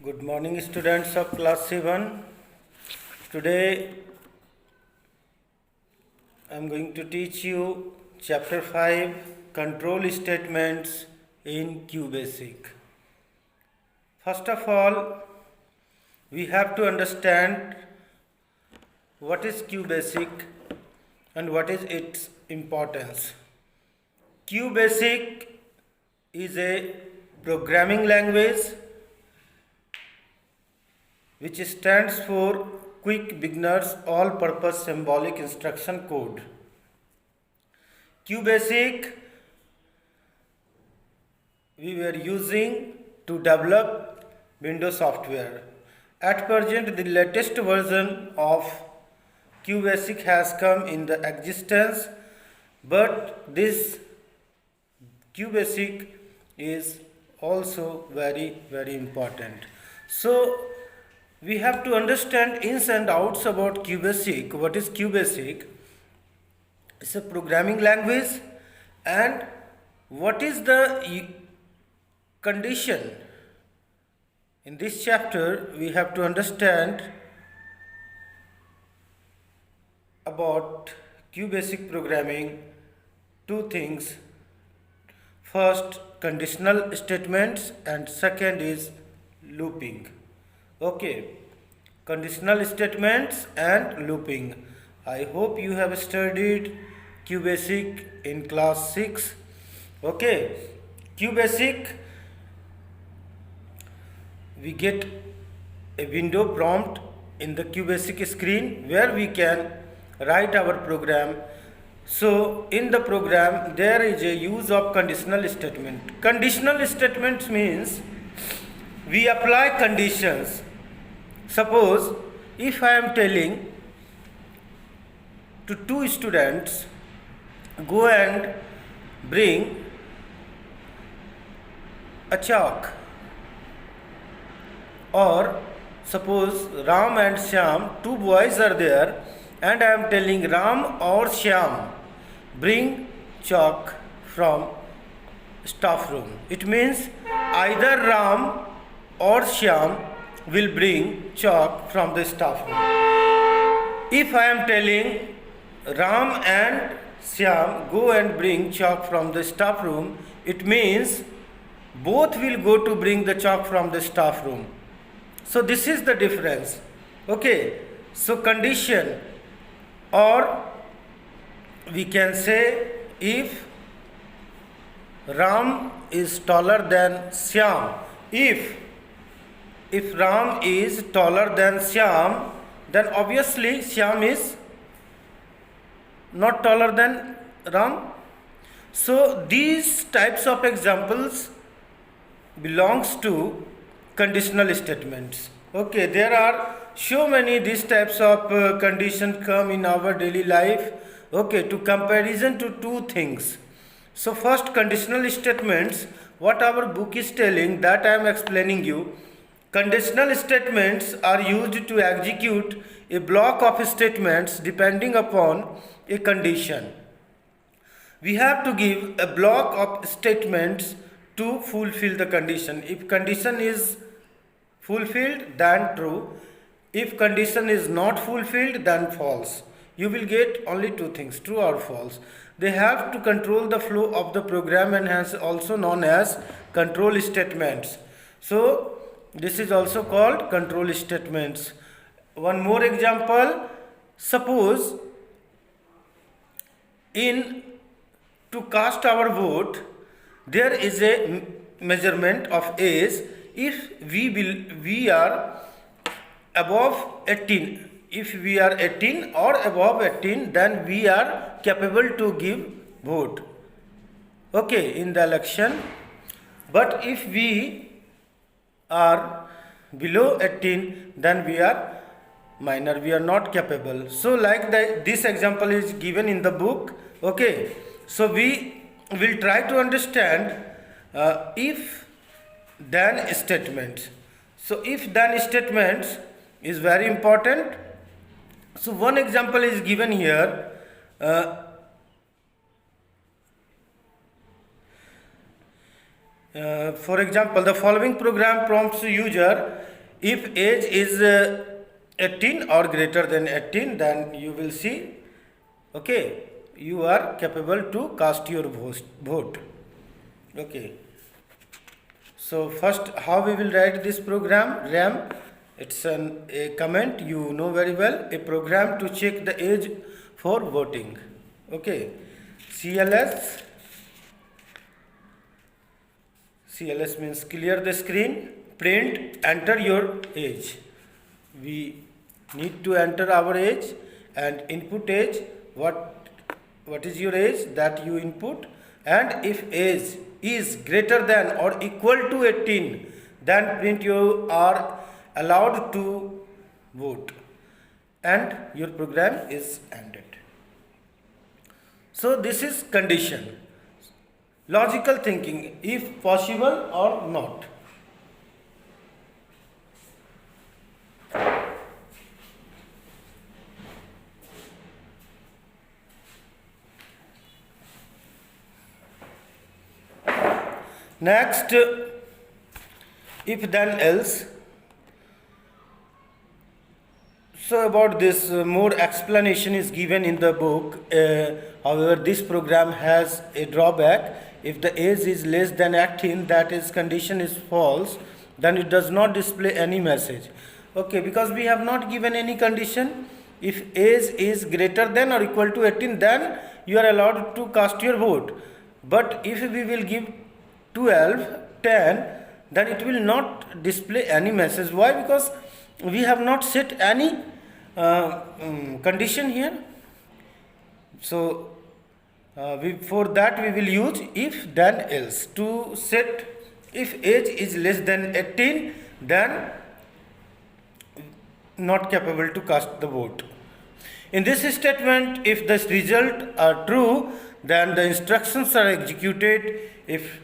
Good morning, students of class 7. Today I am going to teach you chapter 5 control statements in QBasic. First of all, we have to understand what is QBasic and what is its importance. QBasic is a programming language which stands for Quick Beginners All Purpose Symbolic Instruction Code. QBasic we were using to develop Windows software. At present, the latest version of QBasic has come in the existence, but this QBasic is also very important. So we have to understand ins and outs about QBasic. What is QBasic? It's a programming language, and what is the condition? In this chapter, we have to understand about QBasic programming two things. First, conditional statements, and second is looping. Okay, conditional statements and looping. I hope you have studied QBasic in class 6. Okay, QBasic, we get a window prompt in the QBasic screen where we can write our program. So in the program there is a use of conditional statement. Conditional statements means we apply conditions. Suppose if I am telling to two students, go and bring a chalk, or suppose Ram and Shyam, two boys are there, and I am telling Ram or Shyam, bring chalk from staff room. It means either Ram or Shyam will bring chalk from the staff room. If I am telling Ram and Shyam, go and bring chalk from the staff room, it means both will go to bring the chalk from the staff room. So this is the difference. Okay, so condition, or we can say if Ram is taller than Shyam, if Ram is taller than Shyam, then obviously Shyam is not taller than Ram. So these types of examples belongs to conditional statements. Okay, there are so many these types of conditions come in our daily life. Okay, to comparison to two things. So first, conditional statements, what our book is telling, that I am explaining you. Conditional statements are used to execute a block of statements depending upon a condition. We have to give a block of statements to fulfill the condition. If condition is fulfilled, then true. If condition is not fulfilled, then false. You will get only two things, true or false. They have to control the flow of the program, and hence also known as control statements. So this is also called control statements. One more example. Suppose to cast our vote, there is a measurement of age. If we are above 18, if we are 18 or above 18, then we are capable to give vote, okay, in the election. But if we are below 18, then we are minor, we are not capable. So like this example is given in the book. Okay, so we will try to understand if then statements. So if then statements is very important. So one example is given here. For example, the following program prompts user if age is 18 or greater than 18, then you will see, okay, you are capable to cast your vote. Okay, so first, how we will write this program? RAM, it's a comment you know very well, a program to check the age for voting. Okay, CLS means clear the screen, print, enter your age. We need to enter our age and input age. What is your age that you input, and if age is greater than or equal to 18, then print you are allowed to vote, and your program is ended. So this is condition, logical thinking, if possible or not. Next, if then else. So about this, more explanation is given in the book. However, this program has a drawback. If the age is less than 18, that is condition is false, then it does not display any message. Okay, because we have not given any condition. If age is greater than or equal to 18, then you are allowed to cast your vote. But if we will give 12, 10, then it will not display any message. Why? Because we have not set any condition here. So for that we will use if then else to set. If age is less than 18, then not capable to cast the vote. In this statement, if the result are true, then the instructions are executed. If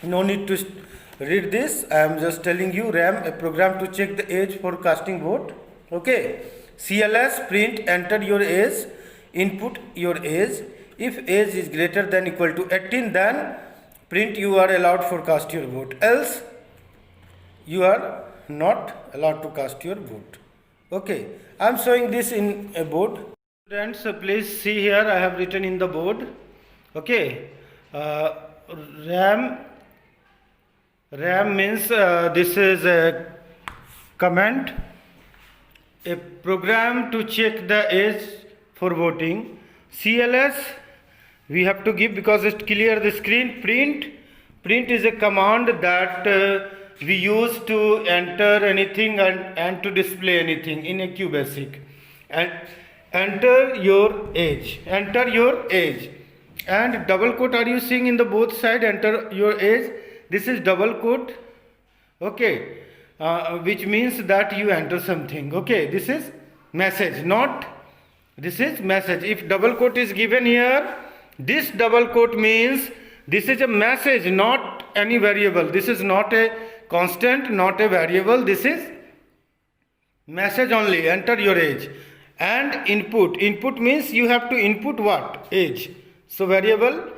no need to read this, I am just telling you, RAM, a program to check the age for casting vote. Okay, CLS, print, enter your age, input your age. If age is greater than equal to 18, then print you are allowed for cast your vote, else you are not allowed to cast your vote. Okay, I am showing this in a board. Students, please see here, I have written in the board. Okay, RAM means this is a command, a program to check the age for voting. CLS we have to give because it clear the screen. Print is a command that we use to enter anything and to display anything in a QBasic. And enter your age. And double quote are you seeing in the both side, enter your age. This is double quote, okay, which means that you enter something. Okay, this is message, not this is message. If double quote is given here, this double quote means this is a message, not any variable. This is not a constant, not a variable. This is message only. Enter your age. And input. Input means you have to input what? Age. So variable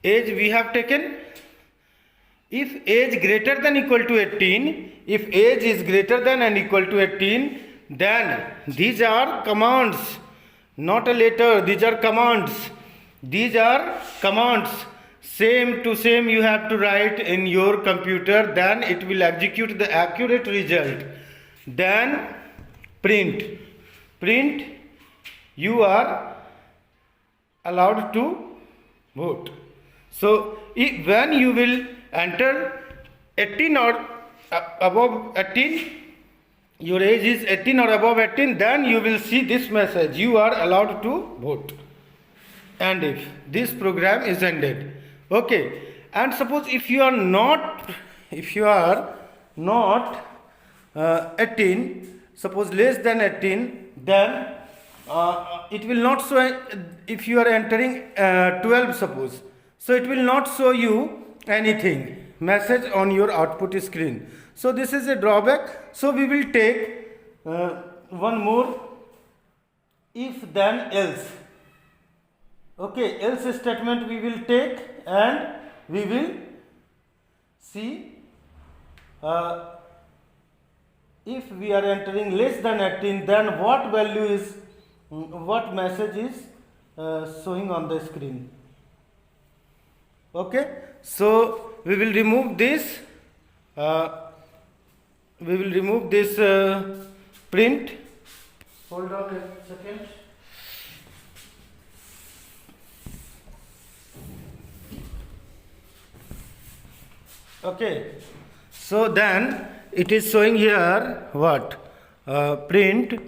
age we have taken. If age greater than equal to 18, if age is greater than and equal to 18, then these are commands, not a letter. These are commands. Same to same you have to write in your computer, then it will execute the accurate result. Then print, you are allowed to vote. So when you will enter 18 or above 18, your age is 18 or above 18, then you will see this message, you are allowed to vote. And if this program is ended. Okay, and suppose if you are not 18, suppose less than 18, then it will not show. If you are entering 12, suppose, so it will not show you anything message on your output screen. So this is a drawback. So we will take one more, if then else. Okay, else statement we will take and we will See, if we are entering less than 18, then what value is, what message is showing on the screen? Okay, so we will remove this. Print. Hold on a second. Okay, so then it is showing here what? Print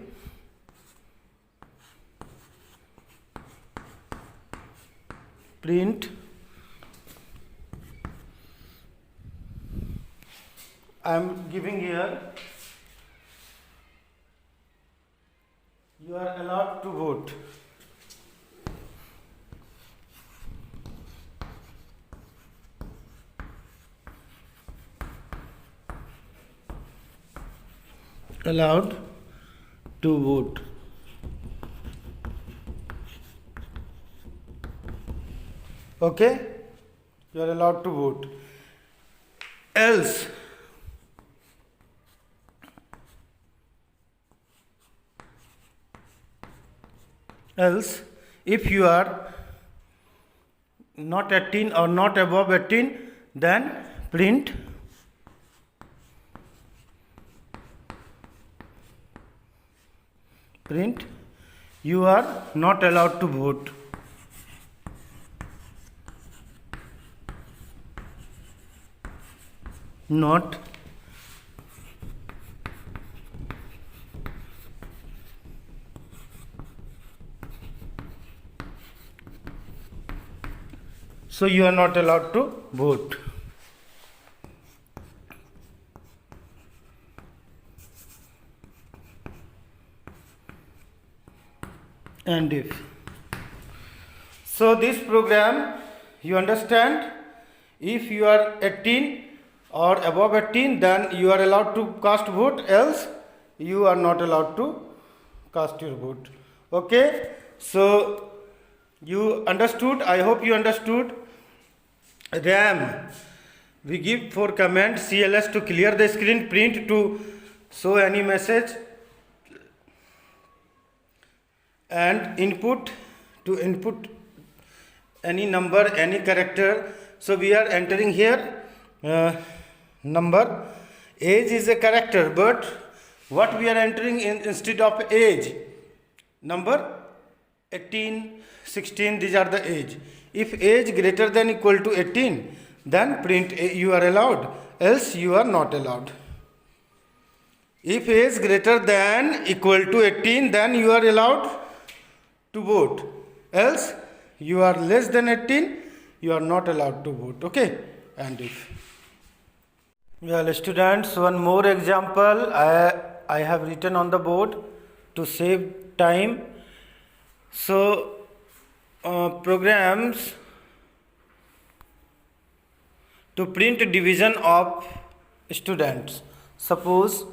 I am giving here, you are allowed to vote. Allowed to vote. Okay, you are allowed to vote. Else, if you are not 18 or not above 18, then print you are not allowed to vote. Not so you are not allowed to vote. And if so, this program, you understand, if you are 18 or above 18, then you are allowed to cast vote, else you are not allowed to cast your vote. Okay, so you understood, I hope you understood. RAM, we give for command CLS to clear the screen, print to show any message, and input to input any number, any character. So we are entering here number. Age is a character, but what we are entering instead of age? Number 18, 16, these are the age. If age greater than equal to 18, then print you are allowed, else you are not allowed. If age greater than equal to 18, then you are allowed to vote, else you are less than 18, you are not allowed to vote. Okay, and if. Well, students, one more example I have written on the board to save time. So programs to print division of students. Suppose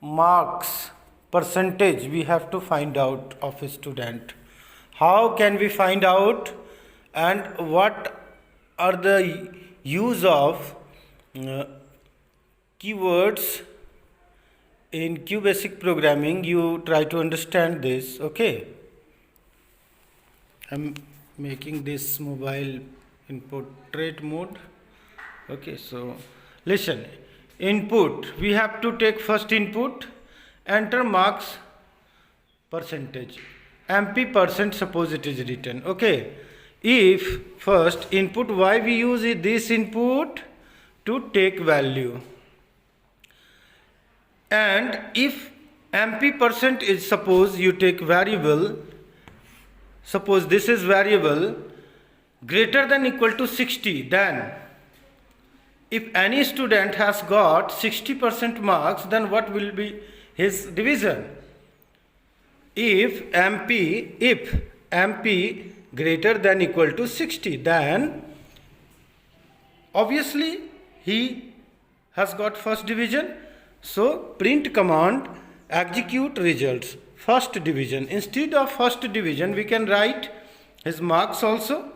marks percentage we have to find out of a student. How can we find out, and what are the use of keywords in QBasic programming? You try to understand this. Okay, I'm making this mobile in portrait mode. Okay, so listen. Input, we have to take first input, enter marks percentage, MP percent, suppose it is written. Okay, if first input, why we use this input? To take value. And if MP percent is, suppose you take variable, suppose this is variable greater than equal to 60, then if any student has got 60% marks, then what will be his division? If MP greater than equal to 60, then obviously he has got first division. So print command execute results, first division. Instead of first division, we can write his marks also.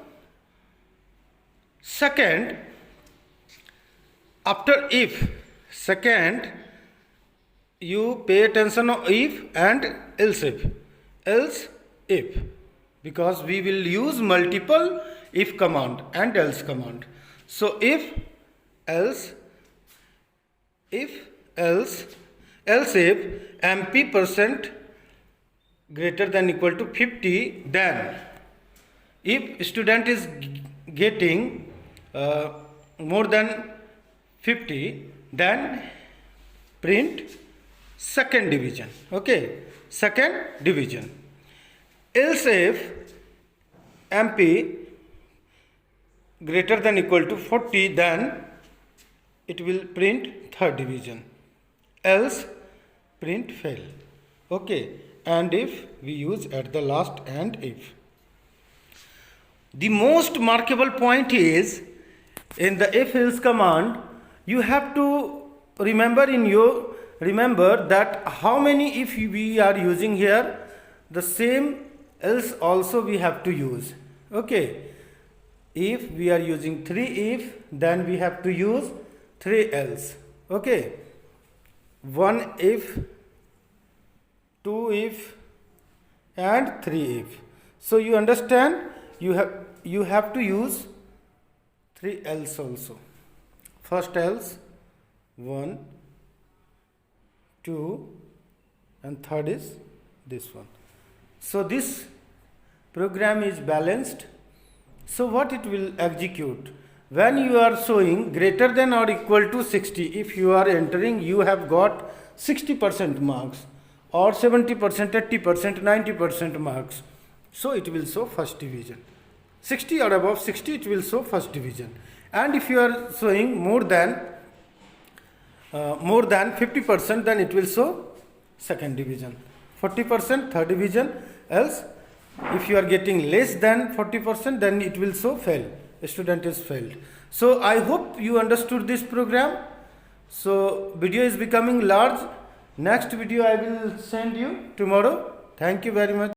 Second, After if, second, you pay attention on if and else if. Else if. Because we will use multiple if command and else command. So if, else, else if MP percent greater than equal to 50, then if student is getting more than 50, then print second division. Okay, second division. Else if MP greater than equal to 40, then it will print third division. Else print fail. Okay, and if we use at the last and if. The most markable point is in the if else command, you have to remember that how many if we are using here, the same else also we have to use. Okay, if we are using 3 if, then we have to use 3 else. Okay, 1 if, 2 if and 3 if. So you understand, you have to use 3 else also. First else 1, 2 and third is this one. So this program is balanced. So what it will execute? When you are showing greater than or equal to 60, if you are entering, you have got 60% marks or 70%, 80%, 90% marks. So it will show first division. 60 or above 60, it will show first division. And if you are showing more than 50%, then it will show second division. 40% third division. Else, if you are getting less than 40%, then it will show fail. A student is failed. So I hope you understood this program. So video is becoming large. Next video I will send you tomorrow. Thank you very much.